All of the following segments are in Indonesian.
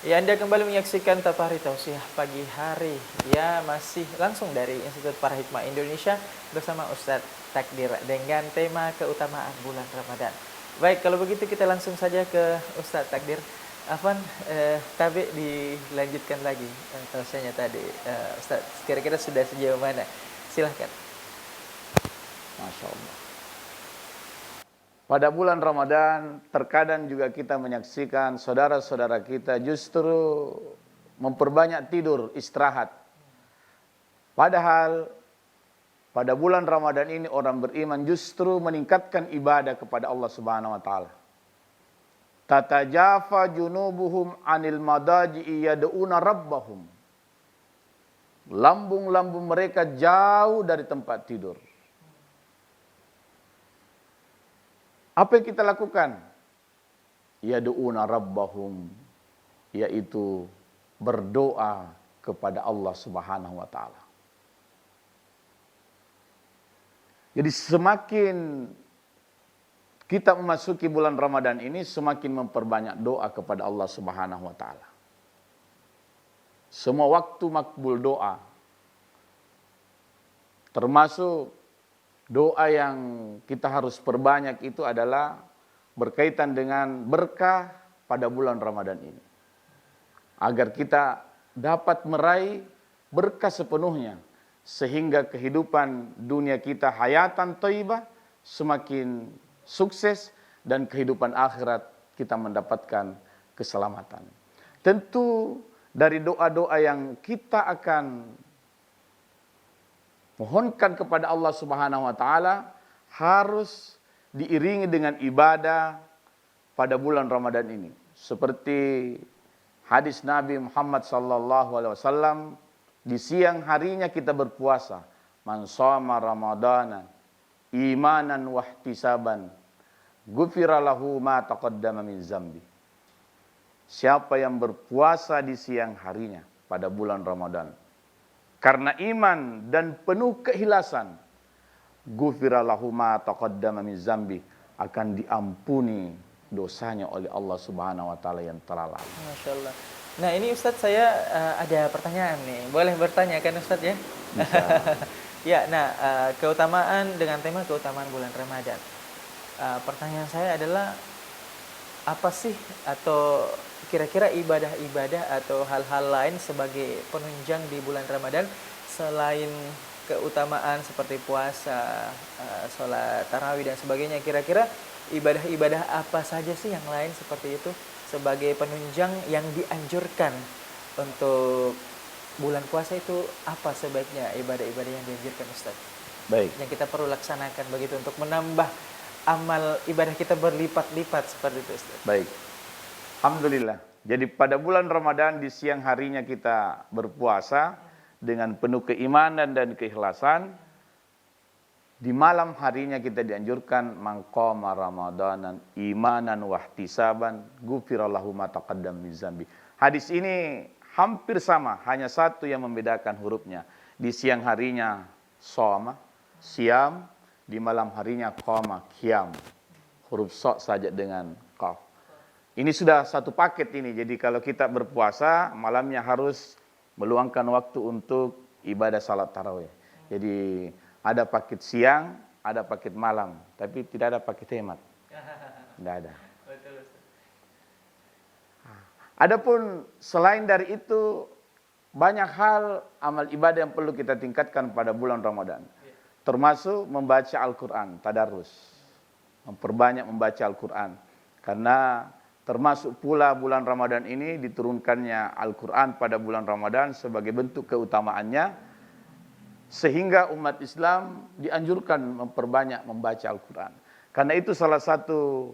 Ya, Anda kembali menyaksikan Tapahri Tausiah pagi hari. Ya, masih langsung dari Institut Para Hikmah Indonesia bersama Ustadz Takdir dengan tema keutamaan bulan Ramadan. Baik, kalau begitu kita langsung saja ke Ustadz Takdir. Afwan, tabe dilanjutkan lagi tausiahnya tadi. Ustadz, kira-kira sudah sejauh mana? Silahkan. Masya Allah. Pada bulan Ramadan, terkadang juga kita menyaksikan saudara-saudara kita justru memperbanyak tidur, istirahat. Padahal pada bulan Ramadan ini orang beriman justru meningkatkan ibadah kepada Allah Subhanahu wa taala. Tatajafa junubuhum anil madaji'i yad'una rabbahum. Lambung-lambung mereka jauh dari tempat tidur. Apa yang kita lakukan? Yad'una rabbahum, yaitu berdoa kepada Allah Subhanahu wa taala. Jadi semakin kita memasuki bulan Ramadan ini, semakin memperbanyak doa kepada Allah Subhanahu wa taala. Semua waktu makbul doa. Termasuk doa yang kita harus perbanyak itu adalah berkaitan dengan berkah pada bulan Ramadan ini. Agar kita dapat meraih berkah sepenuhnya. Sehingga kehidupan dunia kita hayatan thayyibah semakin sukses dan kehidupan akhirat kita mendapatkan keselamatan. Tentu dari doa-doa yang kita akan mohonkan kepada Allah Subhanahu wa taala harus diiringi dengan ibadah pada bulan Ramadan ini. Seperti hadis Nabi Muhammad sallallahu alaihi wasallam, di siang harinya kita berpuasa. Man shoma ramadana imanan wa ihtisaban ghufira lahu ma taqaddama min zambi. Siapa yang berpuasa di siang harinya pada bulan Ramadan karena iman dan penuh keikhlasan, ghufira lahu ma taqaddama min zambi, akan diampuni dosanya oleh Allah Subhanahu wa taala yang telah lalu. Masya Allah. Nah, ini Ustadz, saya ada pertanyaan nih. Boleh bertanya kan Ustadz ya? Ya, nah, keutamaan dengan tema keutamaan bulan Ramadan. Pertanyaan saya adalah apa sih atau kira-kira ibadah-ibadah atau hal-hal lain sebagai penunjang di bulan Ramadan selain keutamaan seperti puasa, sholat tarawih dan sebagainya. Kira-kira ibadah-ibadah apa saja sih yang lain seperti itu sebagai penunjang yang dianjurkan untuk bulan puasa itu? Apa sebaiknya ibadah-ibadah yang dianjurkan Ustaz? Baik. Yang kita perlu laksanakan begitu untuk menambah amal ibadah kita berlipat-lipat seperti itu Ustaz. Baik. Alhamdulillah. Jadi pada bulan Ramadan di siang harinya kita berpuasa dengan penuh keimanan dan keikhlasan. Di malam harinya kita dianjurkan maqama ramadanan imanan wahtisaban ghufira lahu ma taqaddam min zambi. Hadis ini hampir sama, hanya satu yang membedakan hurufnya. Di siang harinya shoma, siam, di malam harinya qama, qiyam. Huruf so saja dengan qaf. Ini sudah satu paket ini. Jadi kalau kita berpuasa, malamnya harus meluangkan waktu untuk ibadah salat tarawih. Jadi ada paket siang, ada paket malam, tapi tidak ada paket hemat. Tidak ada. Adapun selain dari itu, banyak hal amal ibadah yang perlu kita tingkatkan pada bulan Ramadan. Termasuk membaca Al-Quran, tadarus. Memperbanyak membaca Al-Quran. Karena termasuk pula bulan Ramadan ini diturunkannya Al-Quran pada bulan Ramadan sebagai bentuk keutamaannya. Sehingga umat Islam dianjurkan memperbanyak membaca Al-Quran. Karena itu salah satu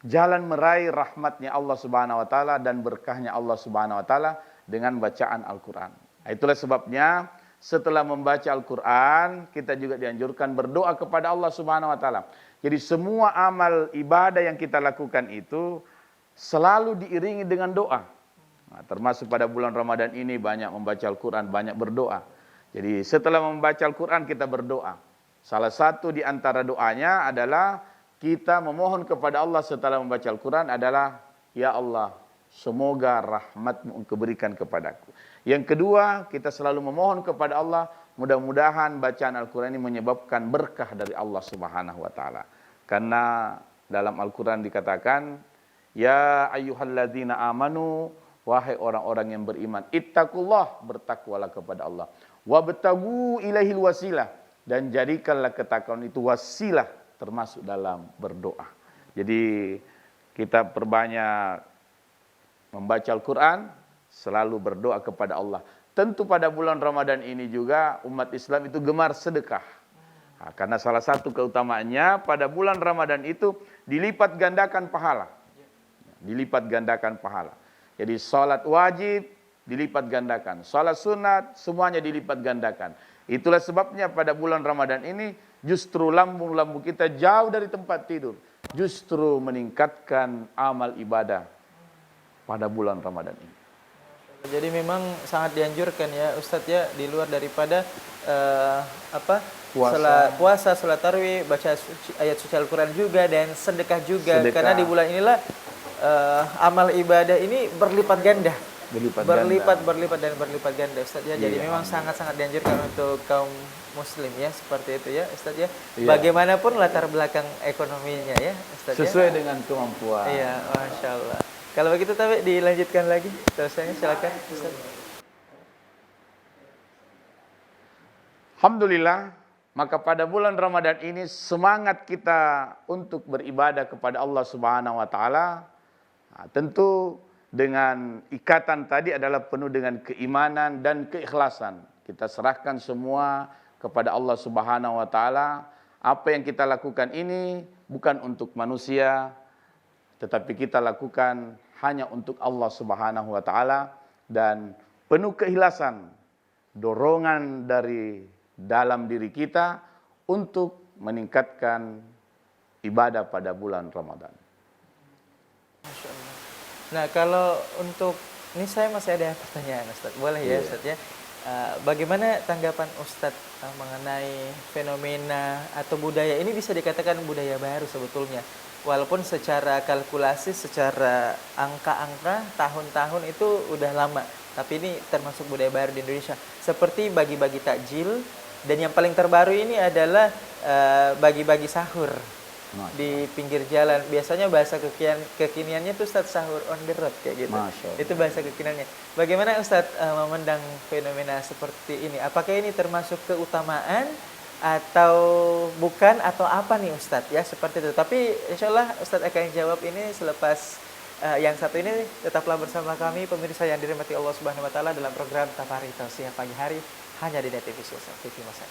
jalan meraih rahmatnya Allah Subhanahu wa taala dan berkahnya Allah Subhanahu wa taala dengan bacaan Al-Quran. Itulah sebabnya setelah membaca Al-Quran, kita juga dianjurkan berdoa kepada Allah Subhanahu wa taala. Jadi semua amal ibadah yang kita lakukan itu selalu diiringi dengan doa. Nah, termasuk pada bulan Ramadan ini banyak membaca Al-Quran, banyak berdoa. Jadi setelah membaca Al-Quran kita berdoa. Salah satu di antara doanya adalah kita memohon kepada Allah setelah membaca Al-Quran adalah, Ya Allah, semoga rahmat-Mu Engkau berikan kepadaku. Yang kedua, kita selalu memohon kepada Allah, mudah-mudahan bacaan Al-Quran ini menyebabkan berkah dari Allah Subhanahu wa taala. Karena dalam Al-Quran dikatakan, ya ayyuhalladzina amanu, wahai orang-orang yang beriman, ittaqullah, bertakwalah kepada Allah. Wabtagu ilaihil wasilah, dan jadikanlah ketakwaan itu wasilah termasuk dalam berdoa. Jadi kita perbanyak membaca Al-Quran, selalu berdoa kepada Allah. Tentu pada bulan Ramadan ini juga umat Islam itu gemar sedekah. Nah, karena salah satu keutamaannya pada bulan Ramadan itu dilipat gandakan pahala. Dilipat gandakan pahala. Jadi salat wajib dilipat gandakan, salat sunat semuanya dilipat gandakan. Itulah sebabnya pada bulan Ramadan ini justru lambung-lambung kita jauh dari tempat tidur. Justru meningkatkan amal ibadah pada bulan Ramadan ini. Jadi memang sangat dianjurkan ya Ustadz ya, di luar daripada puasa, salat tarawih, baca ayat suci Al-Quran juga, dan sedekah juga. Sedekah. Karena di bulan inilah amal ibadah ini berlipat ganda. Berlipat ganda Ustadz ya. Jadi memang sangat-sangat dianjurkan untuk kaum muslim ya, seperti itu ya Ustadz ya. Bagaimanapun latar belakang ekonominya ya Ustadz ya. Sesuai dengan kemampuan. Iya, Masya Allah. Kalau begitu tapi dilanjutkan lagi terusannya, silakan Ustaz. Alhamdulillah, maka pada bulan Ramadan ini semangat kita untuk beribadah kepada Allah Subhanahu wa taala, tentu dengan ikatan tadi adalah penuh dengan keimanan dan keikhlasan. Kita serahkan semua kepada Allah Subhanahu wa taala. Apa yang kita lakukan ini bukan untuk manusia, tetapi kita lakukan hanya untuk Allah Subhanahu wa taala, dan penuh keikhlasan, dorongan dari dalam diri kita untuk meningkatkan ibadah pada bulan Ramadan. Masya Allah. Nah, kalau untuk ini saya masih ada pertanyaan Ustaz. Boleh ya Ustaz ya? Bagaimana tanggapan Ustaz mengenai fenomena atau budaya ini, bisa dikatakan budaya baru sebetulnya. Walaupun secara kalkulasi, secara angka-angka, tahun-tahun itu udah lama. Tapi ini termasuk budaya baru di Indonesia. Seperti bagi-bagi takjil, dan yang paling terbaru ini adalah bagi-bagi sahur di pinggir jalan. Biasanya bahasa kekiniannya itu Ustaz, sahur on the road kayak gitu. Itu bahasa kekiniannya. Bagaimana Ustaz memandang fenomena seperti ini? Apakah ini termasuk keutamaan atau bukan, atau apa nih Ustadz ya, seperti itu. Tapi insya Allah Ustadz akan jawab ini selepas yang satu ini. Tetaplah bersama kami pemirsa yang dirahmati Allah Subhanahu wa taala dalam program Tafari Tausiah pagi hari hanya di NET TV Masa.